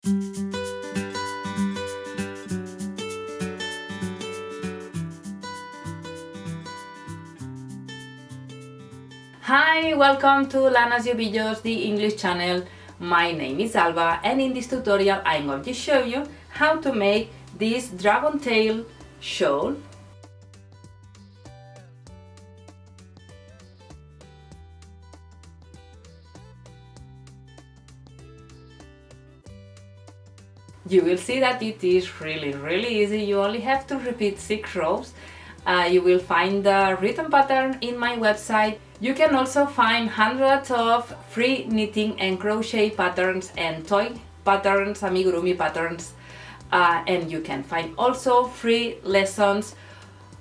Hi, welcome to Lanas y Ovillos, the English channel. My name is Alba, and in this tutorial I'm going to show you how to make this dragon tail shawl. You will see that it is really easy. You only have to repeat 6 rows. You will find the written pattern in my website. You can also find hundreds of free knitting and crochet patterns and toy patterns, amigurumi patterns, and you can find also free lessons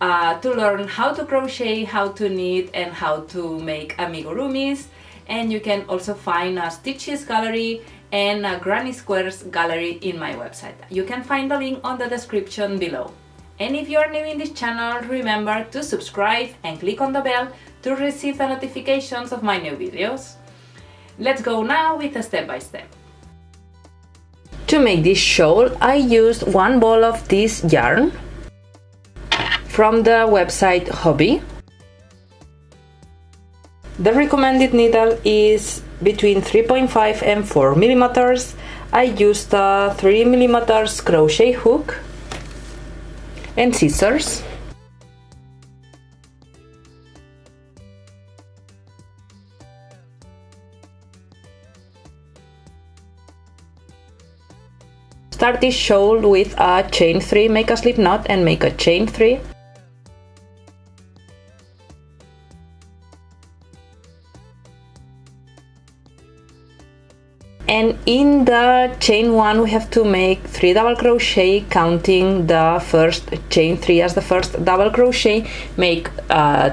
to learn how to crochet, how to knit, and how to make amigurumis. And you can also find a stitches gallery and a granny squares gallery in my website. You can find the link on the description below. And if you are new in this channel, remember to subscribe and click on the bell to receive the notifications of my new videos. Let's go now with a step by step. To make this shawl, I used 1 ball of this yarn from the website Hobby. The recommended needle is between 3.5 and 4 millimeters. I used a 3 millimeters crochet hook and scissors. Start this shawl with a chain 3, make a slip knot and make a chain 3. And in the chain 1 we have to make 3 double crochet, counting the first chain 3 as the first double crochet. Make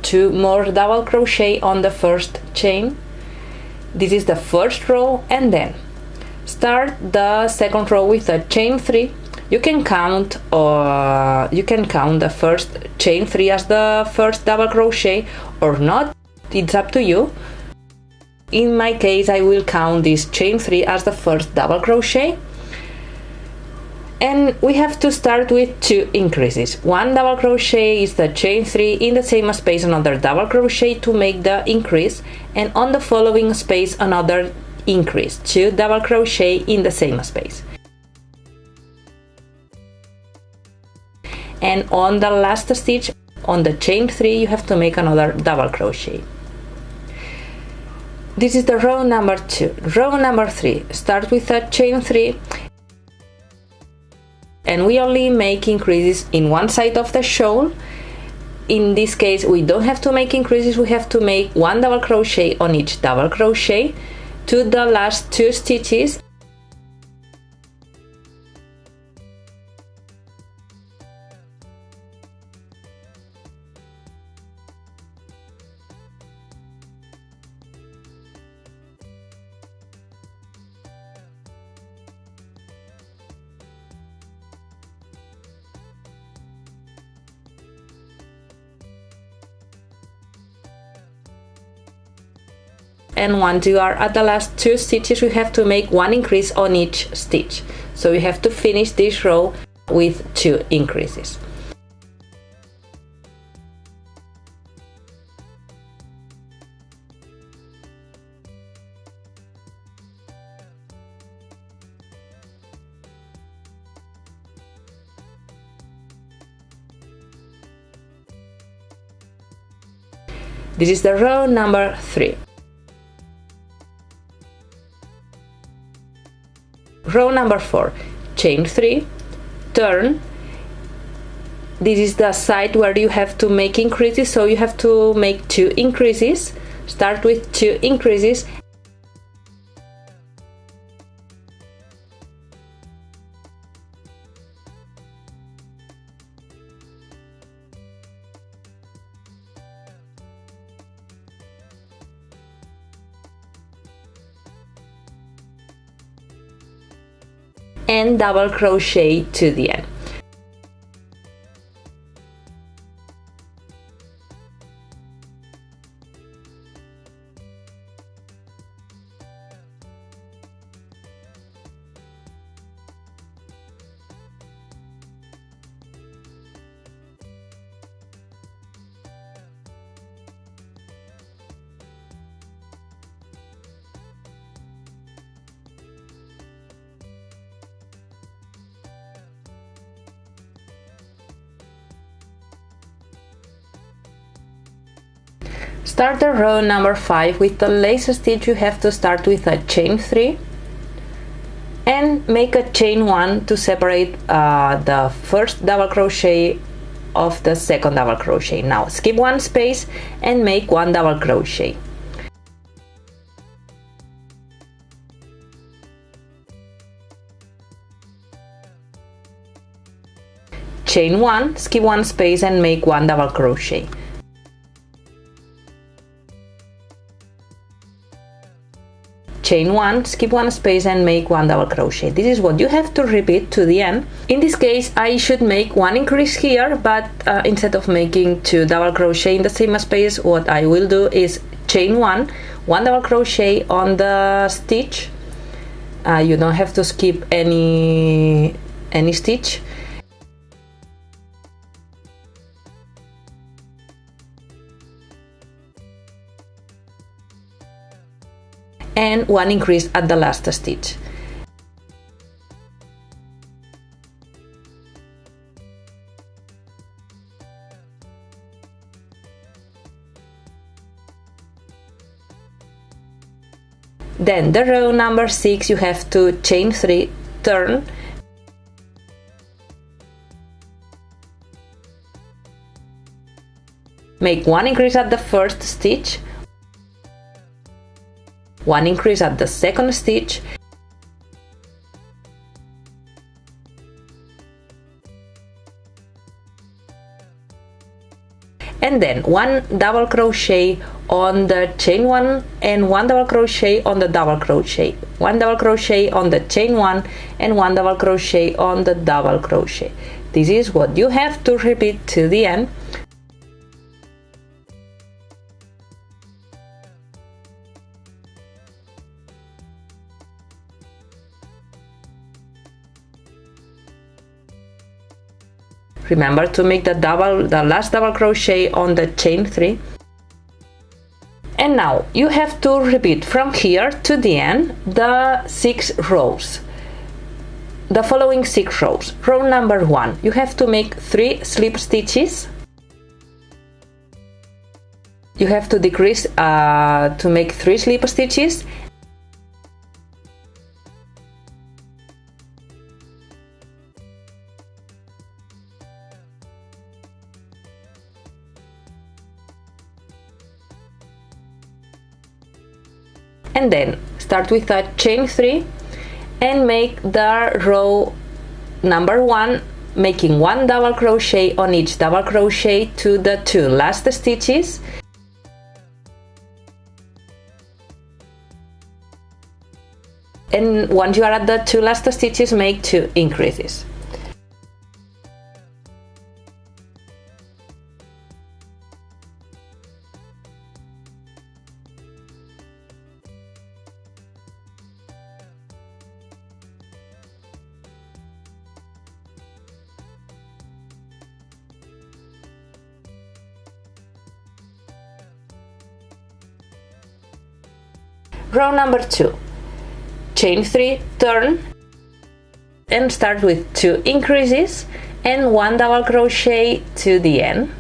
2 more double crochet on the first chain. This is the first row, and then start the second row with a chain 3. You can count the first chain 3 as the first double crochet or not, it's up to you. In my case, I will count this chain 3 as the first double crochet, and we have to start with 2 increases. 1 double crochet is the chain 3, in the same space another double crochet to make the increase, and on the following space another increase, 2 double crochet in the same space. And on the last stitch, on the chain 3, you have to make another double crochet. This is the row number 2. Row number 3, start with a chain 3, and we only make increases in one side of the shawl. In this case we don't have to make increases, we have to make 1 double crochet on each double crochet to the last 2 stitches. And once you are at the last 2 stitches, we have to make 1 increase on each stitch. So you have to finish this row with 2 increases. This is the row number 3. Row number 4, chain 3, turn. This is the side where you have to make increases, so you have to make 2 increases. Start with 2 increases. And double crochet to the end. Start the row number 5 with the lace stitch. You have to start with a chain 3 and make a chain 1 to separate the first double crochet of the second double crochet. Now skip one space and make one double crochet. Chain 1, skip one space and make one double crochet. Chain 1, skip one space and make one double crochet. This is what you have to repeat to the end. In this case I should make one increase here, but instead of making 2 double crochet in the same space, what I will do is chain 1, one double crochet on the stitch. You don't have to skip any stitch. And one increase at the last stitch. Then the row number 6 you have to chain 3, turn, make one increase at the first stitch, one increase at the second stitch, and then one double crochet on the chain 1 and one double crochet on the double crochet, one double crochet on the chain 1 and one double crochet on the double crochet. This is what you have to repeat to the end. Remember to make the last double crochet on the chain 3. And now you have to repeat from here to the end the 6 rows. The following 6 rows. Row number 1, you have to make 3 slip stitches. You have to decrease to make 3 slip stitches. And then start with a chain 3 and make the row number 1, making one double crochet on each double crochet to the 2 last stitches. And once you are at the 2 last stitches, make 2 increases. Row number 2, chain 3, turn, and start with 2 increases and one double crochet to the end.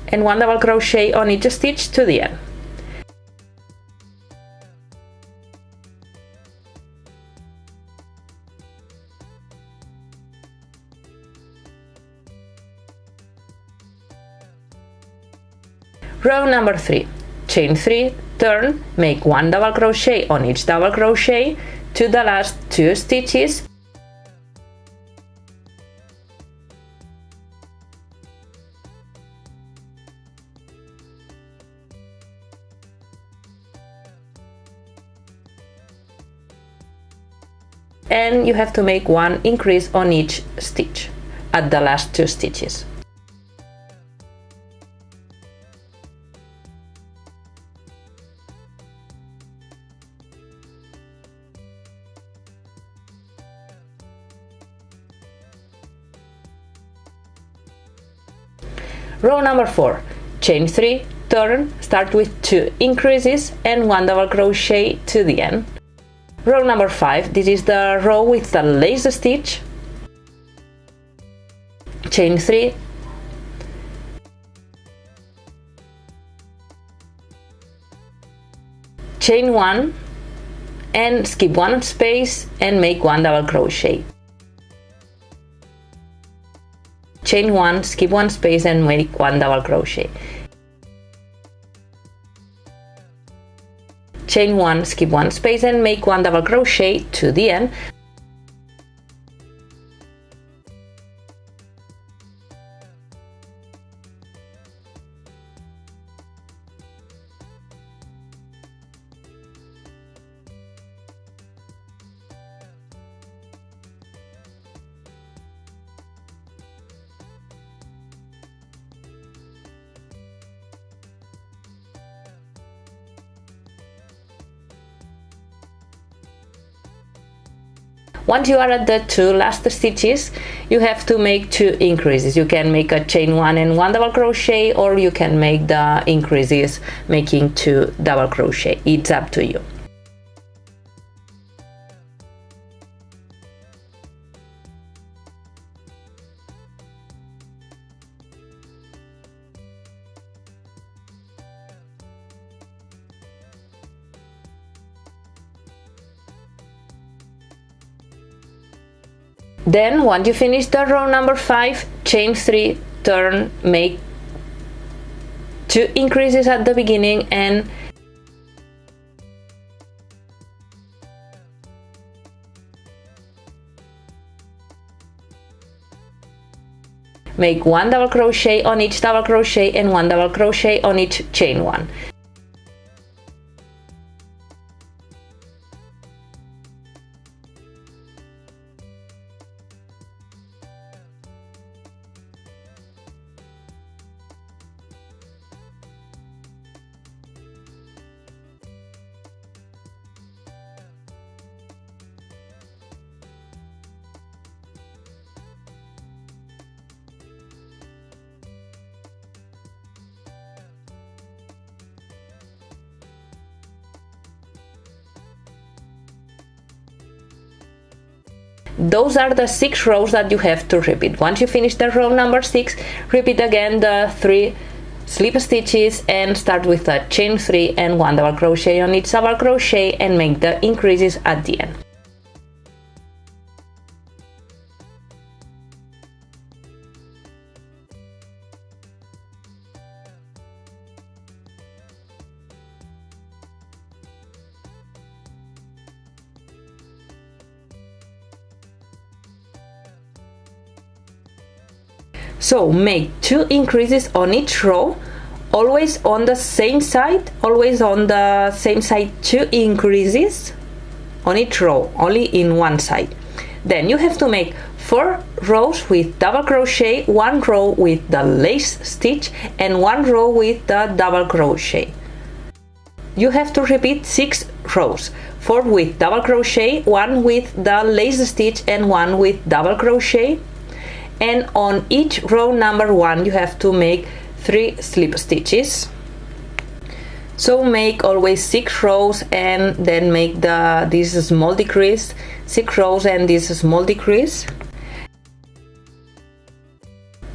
And one double crochet on each stitch to the end. Row number 3, chain 3, turn, make one double crochet on each double crochet to the last 2 stitches. And you have to make one increase on each stitch at the last 2 stitches. Row number 4, chain 3, turn, start with 2 increases and 1 double crochet to the end. Row number 5, this is the row with the lace stitch. Chain 3, chain 1 and skip 1 space and make 1 double crochet. Chain 1, skip 1 space and make 1 double crochet. Chain 1, skip 1 space and make 1 double crochet to the end. Once you are at the 2 last stitches, you have to make 2 increases. You can make a chain 1 and 1 double crochet, or you can make the increases making 2 double crochet. It's up to you. Then once you finish the row number 5, chain 3, turn, make 2 increases at the beginning and make 1 double crochet on each double crochet and 1 double crochet on each chain 1. Those are the 6 rows that you have to repeat. Once you finish the row number 6, repeat again the 3 slip stitches and start with a chain 3 and 1 double crochet on each double crochet and make the increases at the end. So make 2 increases on each row, always on the same side, 2 increases on each row, only in one side. Then you have to make 4 rows with double crochet, 1 row with the lace stitch and 1 row with the double crochet. You have to repeat 6 rows, 4 with double crochet, 1 with the lace stitch and 1 with double crochet. And on each row number 1 you have to make 3 slip stitches. So make always 6 rows and then make this small decrease, 6 rows and this small decrease.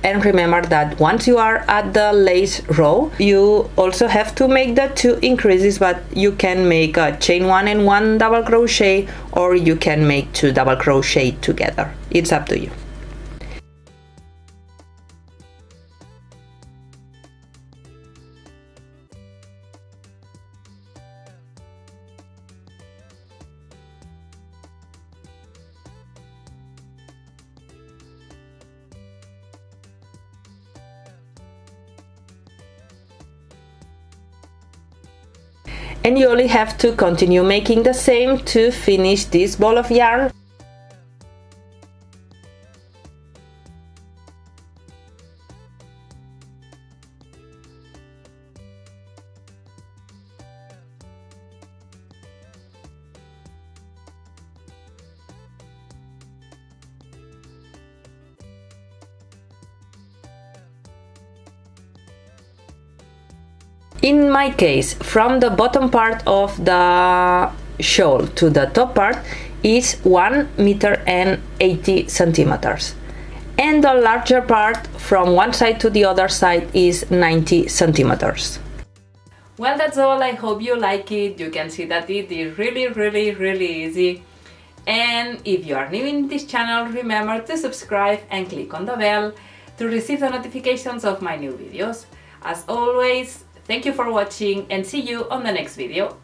And remember that once you are at the lace row, you also have to make the 2 increases, but you can make a chain 1 and 1 double crochet, or you can make 2 double crochet together. It's up to you. And you only have to continue making the same to finish this ball of yarn. In my case, from the bottom part of the shawl to the top part is 1 meter and 80 centimeters. And the larger part from one side to the other side is 90 centimeters. Well, that's all. I hope you like it. You can see that it is really easy. And if you are new in this channel, remember to subscribe and click on the bell to receive the notifications of my new videos. As always, thank you for watching and see you on the next video.